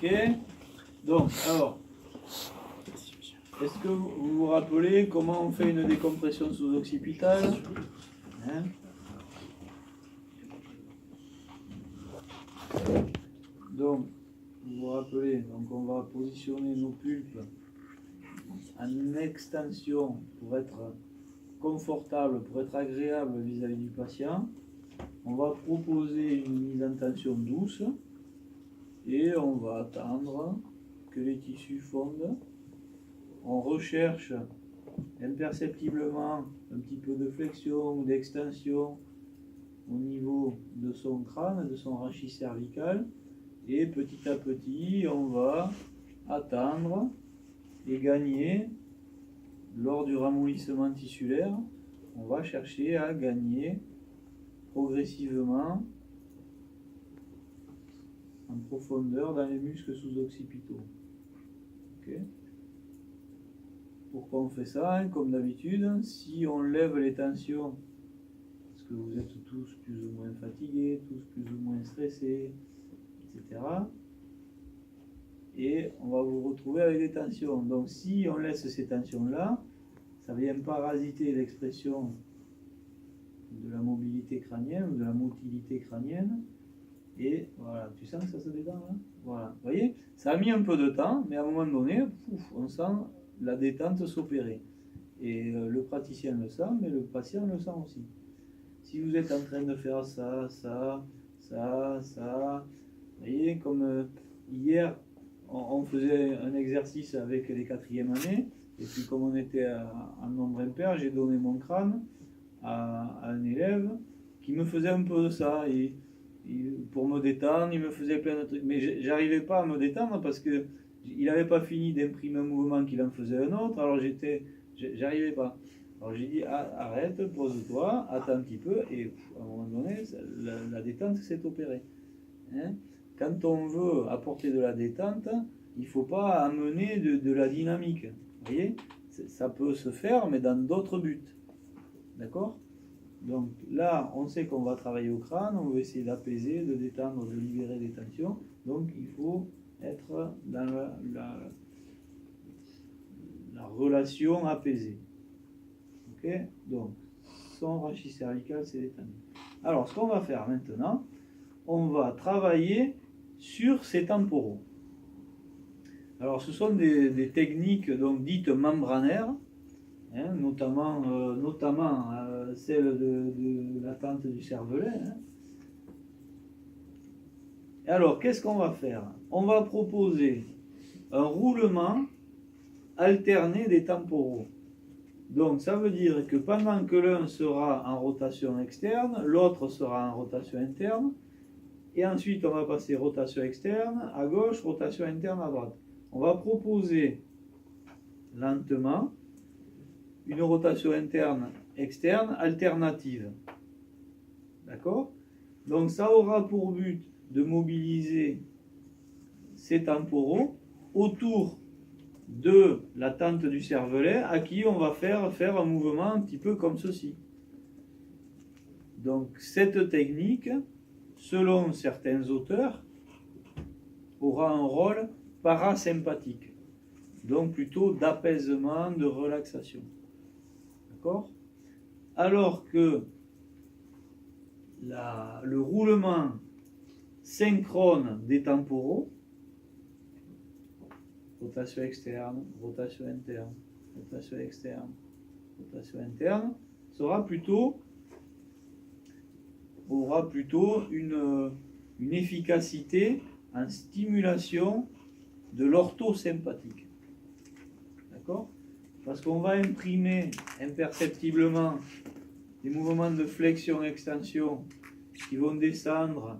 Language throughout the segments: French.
Ok. Donc, alors, est-ce que vous vous rappelez comment on fait une décompression sous-occipitale, hein? Donc, vous vous rappelez, donc on va positionner nos pulpes en extension pour être confortable, pour être agréable vis-à-vis du patient. On va proposer une mise en tension douce et on va attendre que les tissus fondent. On recherche imperceptiblement un petit peu de flexion ou d'extension au niveau de son crâne, de son rachis cervical, et petit à petit on va attendre et gagner lors du ramollissement tissulaire. On va chercher à gagner progressivement en profondeur dans les muscles sous-occipitaux. Okay. Pourquoi on fait ça, hein? Comme d'habitude, si on lève les tensions, parce que vous êtes tous plus ou moins fatigués, tous plus ou moins stressés, etc. Et on va vous retrouver avec des tensions. Donc si on laisse ces tensions-là, ça vient parasiter l'expression de la mobilité crânienne ou de la motilité crânienne. Et voilà, tu sens que ça se détend là? Voilà, vous voyez, ça a mis un peu de temps, mais à un moment donné, on sent la détente s'opérer. Et le praticien le sent, mais le patient le sent aussi. Si vous êtes en train de faire ça, vous voyez, comme hier, on faisait un exercice avec les 4e années, et puis comme on était en nombre impair, j'ai donné mon crâne à un élève qui me faisait un peu de ça, et pour me détendre, il me faisait plein de trucs, mais j'arrivais pas à me détendre parce que il n'avait pas fini d'imprimer un mouvement qu'il en faisait un autre, alors j'arrivais pas. Alors j'ai dit arrête, pose-toi, attends un petit peu, et à un moment donné, la détente s'est opérée. Hein? Quand on veut apporter de la détente, il ne faut pas amener de la dynamique. Vous voyez, ça peut se faire, mais dans d'autres buts. D'accord? Donc là, on sait qu'on va travailler au crâne, on va essayer d'apaiser, de détendre, de libérer des tensions. Donc il faut être dans la relation apaisée. Ok? Donc, son rachis cervical s'est détendu. Alors, ce qu'on va faire maintenant, on va travailler sur ces temporaux. Alors, ce sont des techniques donc dites membranaires, hein, notamment celle de la tente du cervelet. Hein. Et alors, qu'est-ce qu'on va faire? On va proposer un roulement alterné des temporaux. Donc, ça veut dire que pendant que l'un sera en rotation externe, l'autre sera en rotation interne. Et ensuite, on va passer rotation externe à gauche, rotation interne à droite. On va proposer lentement une rotation interne, externe, alternative. D'accord? Donc, ça aura pour but de mobiliser ces temporaux autour de la tente du cervelet à qui on va faire un mouvement un petit peu comme ceci. Donc, cette technique, selon certains auteurs, aura un rôle parasympathique, donc plutôt d'apaisement, de relaxation. D'accord? Alors que le roulement synchrone des temporaux, rotation externe, rotation interne, rotation externe, rotation interne, aura plutôt une efficacité en stimulation de l'orthosympathique. D'accord? Parce qu'on va imprimer imperceptiblement des mouvements de flexion-extension qui vont descendre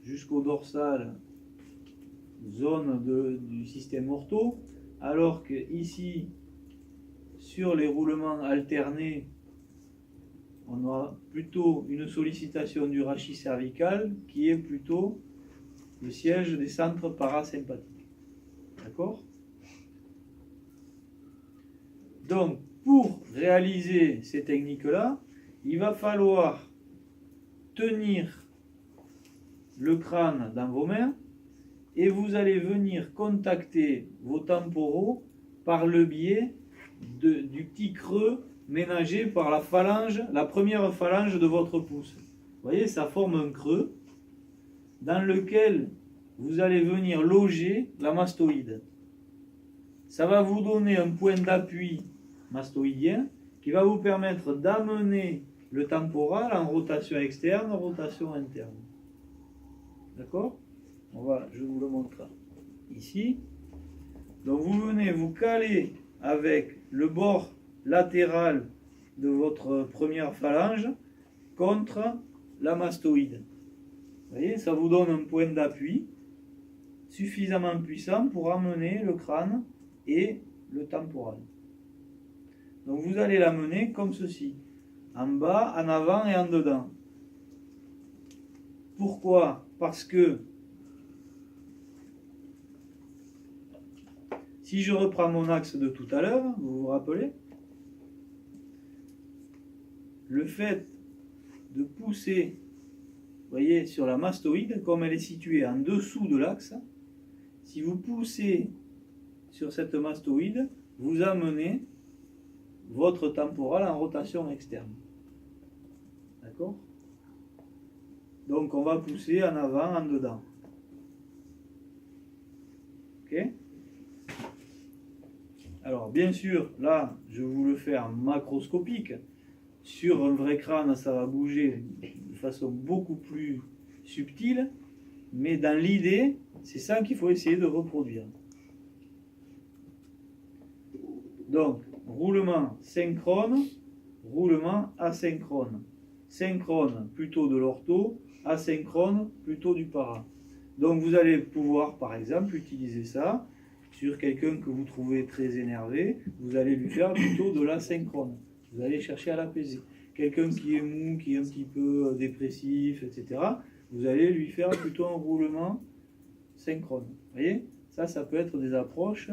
jusqu'au dorsal, zone du système ortho, alors que ici, sur les roulements alternés, on aura plutôt une sollicitation du rachis cervical qui est plutôt le siège des centres parasympathiques. D'accord? Donc, pour réaliser ces techniques-là, il va falloir tenir le crâne dans vos mains et vous allez venir contacter vos temporaux par le biais du petit creux ménagé par la phalange, la première phalange de votre pouce. Vous voyez, ça forme un creux dans lequel vous allez venir loger la mastoïde. Ça va vous donner un point d'appui mastoïdien qui va vous permettre d'amener le temporal en rotation externe, rotation interne. D'accord? Je vous le montre ici. Donc vous venez vous caler avec le bord latéral de votre première phalange contre la mastoïde. Vous voyez, ça vous donne un point d'appui suffisamment puissant pour amener le crâne et le temporal. Donc vous allez l'amener comme ceci, en bas, en avant et en dedans. Pourquoi? Parce que si je reprends mon axe de tout à l'heure, vous vous rappelez, le fait de pousser, vous voyez, sur la mastoïde, comme elle est située en dessous de l'axe, si vous poussez sur cette mastoïde, vous amenez votre temporal en rotation externe. D'accord? Donc on va pousser en avant, en dedans. Ok? Alors bien sûr, là, je vous le fais en macroscopique. Sur un vrai crâne, ça va bouger de façon beaucoup plus subtile, mais dans l'idée, c'est ça qu'il faut essayer de reproduire. Donc, roulement synchrone, roulement asynchrone. Synchrone plutôt de l'ortho, asynchrone plutôt du para. Donc vous allez pouvoir par exemple utiliser ça sur quelqu'un que vous trouvez très énervé, vous allez lui faire plutôt de l'asynchrone. Vous allez chercher à l'apaiser. Quelqu'un qui est mou, qui est un petit peu dépressif, etc., vous allez lui faire plutôt un roulement synchrone. Vous voyez? Ça peut être des approches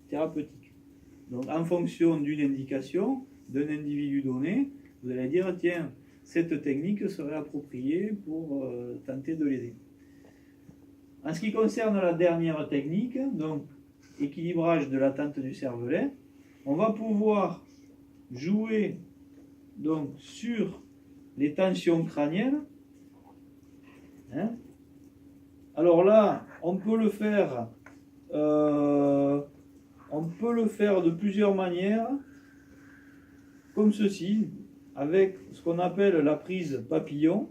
thérapeutiques. Donc en fonction d'une indication, d'un individu donné, vous allez dire, tiens, cette technique serait appropriée pour tenter de l'aider. En ce qui concerne la dernière technique, donc équilibrage de l'attente du cervelet, on va pouvoir jouer donc sur les tensions crâniennes. Alors là, on peut le faire de plusieurs manières, comme ceci, avec ce qu'on appelle la prise papillon.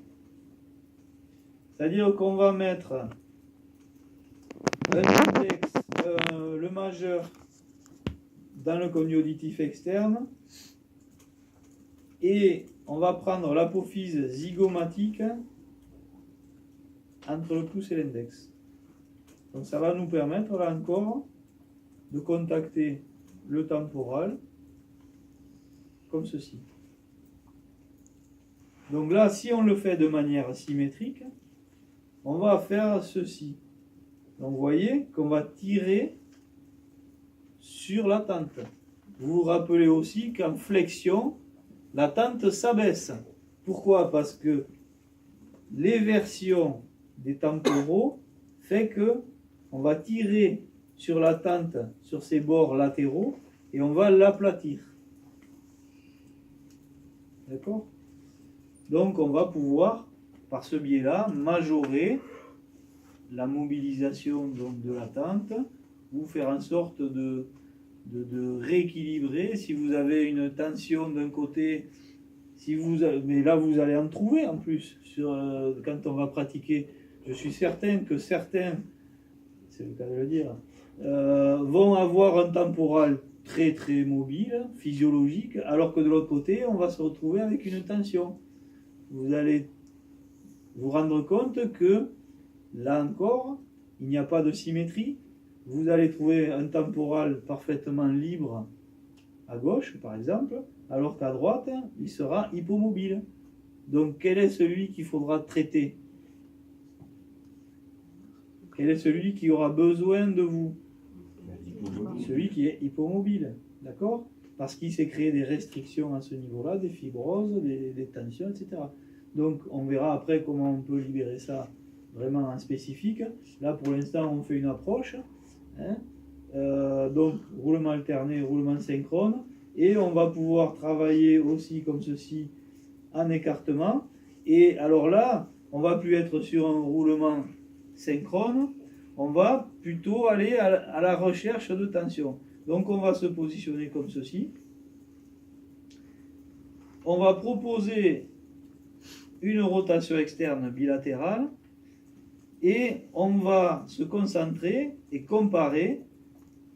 C'est-à-dire qu'on va mettre l'index, le majeur dans le conduit auditif externe et on va prendre l'apophyse zygomatique entre le pouce et l'index. Donc ça va nous permettre là encore de contacter le temporal comme ceci. Donc là, si on le fait de manière symétrique, on va faire ceci. Donc vous voyez qu'on va tirer sur la tente. Vous vous rappelez aussi qu'en flexion, la tente s'abaisse. Pourquoi? Parce que l'éversion des temporaux fait que on va tirer sur la tente, sur ses bords latéraux, et on va l'aplatir. D'accord? Donc on va pouvoir, par ce biais-là, majorer la mobilisation donc, de la tente, ou faire en sorte de rééquilibrer. Si vous avez une tension d'un côté, mais là vous allez en trouver en plus, quand on va pratiquer. Je suis certain que certains, c'est le cas de le dire, vont avoir un temporal très très mobile, physiologique, alors que de l'autre côté, on va se retrouver avec une tension. Vous allez vous rendre compte que, là encore, il n'y a pas de symétrie. Vous allez trouver un temporal parfaitement libre à gauche, par exemple, alors qu'à droite, il sera hypomobile. Donc, quel est celui qu'il faudra traiter? Quel est celui qui aura besoin de vous? Celui qui est hypomobile, d'accord? Parce qu'il s'est créé des restrictions à ce niveau-là, des fibroses, des tensions, etc. Donc on verra après comment on peut libérer ça vraiment en spécifique. Là, pour l'instant, on fait une approche. Hein. Donc, roulement alterné, roulement synchrone. Et on va pouvoir travailler aussi comme ceci en écartement. Et alors là, on va plus être sur un roulement synchrone, on va plutôt aller à la recherche de tension. Donc on va se positionner comme ceci. On va proposer une rotation externe bilatérale et on va se concentrer et comparer,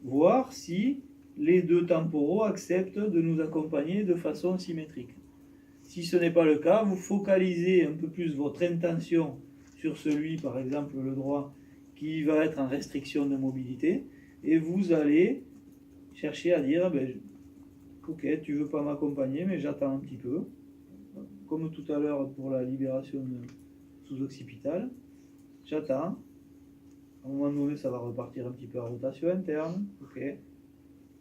voir si les deux temporaux acceptent de nous accompagner de façon symétrique. Si ce n'est pas le cas, vous focalisez un peu plus votre intention sur celui, par exemple le droit, qui va être en restriction de mobilité, et vous allez chercher à dire, ok, tu ne veux pas m'accompagner, mais j'attends un petit peu, comme tout à l'heure pour la libération sous-occipitale, j'attends, à un moment donné ça va repartir un petit peu en rotation interne, ok,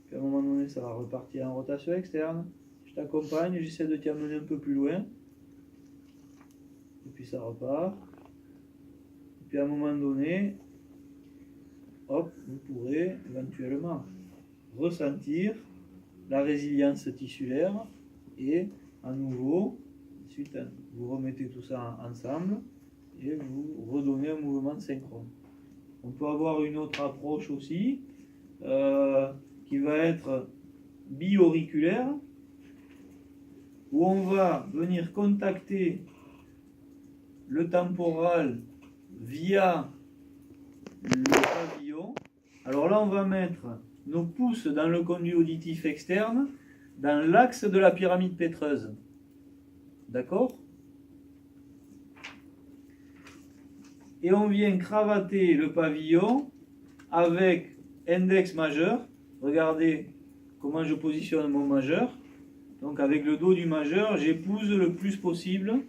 puis à un moment donné ça va repartir en rotation externe, je t'accompagne, j'essaie de t'y amener un peu plus loin, et puis ça repart, et puis à un moment donné, hop, vous pourrez éventuellement ressentir la résilience tissulaire et à nouveau, ensuite vous remettez tout ça ensemble et vous redonnez un mouvement synchrone. On peut avoir une autre approche aussi qui va être bi-auriculaire où on va venir contacter le temporal via le pavillon. Alors là, on va mettre nos pouces dans le conduit auditif externe, dans l'axe de la pyramide pétreuse. D'accord? Et on vient cravater le pavillon avec index majeur. Regardez comment je positionne mon majeur. Donc avec le dos du majeur, j'épouse le plus possible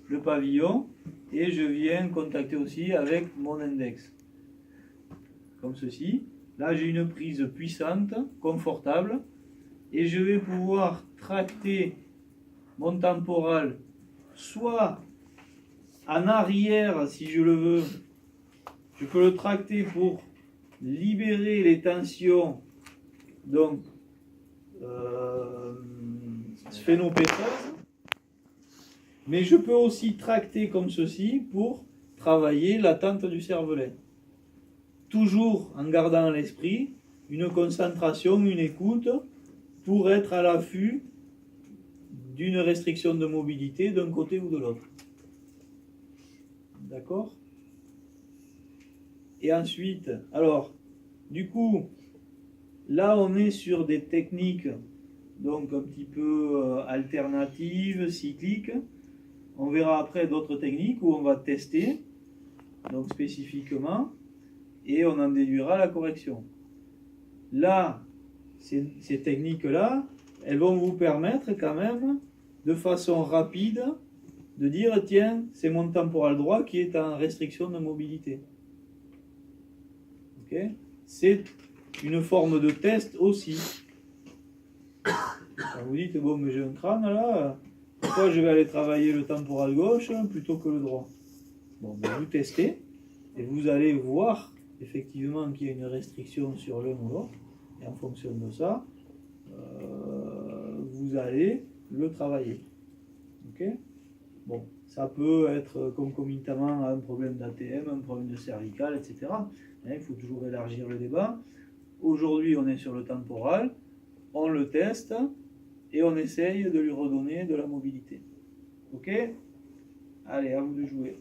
le pavillon et je viens contacter aussi avec mon index. Comme ceci. Là, j'ai une prise puissante, confortable, et je vais pouvoir tracter mon temporal soit en arrière, si je le veux. Je peux le tracter pour libérer les tensions, donc sphénopétreuses, mais je peux aussi tracter comme ceci pour travailler l'attente du cervelet. Toujours en gardant à l'esprit une concentration, une écoute pour être à l'affût d'une restriction de mobilité d'un côté ou de l'autre. D'accord? Et ensuite, alors, du coup, là on est sur des techniques donc un petit peu alternatives, cycliques. On verra après d'autres techniques où on va tester, donc spécifiquement, et on en déduira la correction. Là, ces techniques-là, elles vont vous permettre quand même, de façon rapide, de dire, tiens, c'est mon temporal droit qui est en restriction de mobilité. Okay? C'est une forme de test aussi. Quand vous dites, bon, mais j'ai un crâne là, pourquoi je vais aller travailler le temporal gauche plutôt que le droit? Bon, ben, vous testez, et vous allez voir effectivement qu'il y a une restriction sur l'un ou l'autre, et en fonction de ça, vous allez le travailler. Ok? Bon, ça peut être concomitamment à un problème d'ATM, un problème de cervical, etc. Il faut toujours élargir le débat. Aujourd'hui, on est sur le temporal, on le teste, et on essaye de lui redonner de la mobilité. Ok? Allez, à vous de jouer.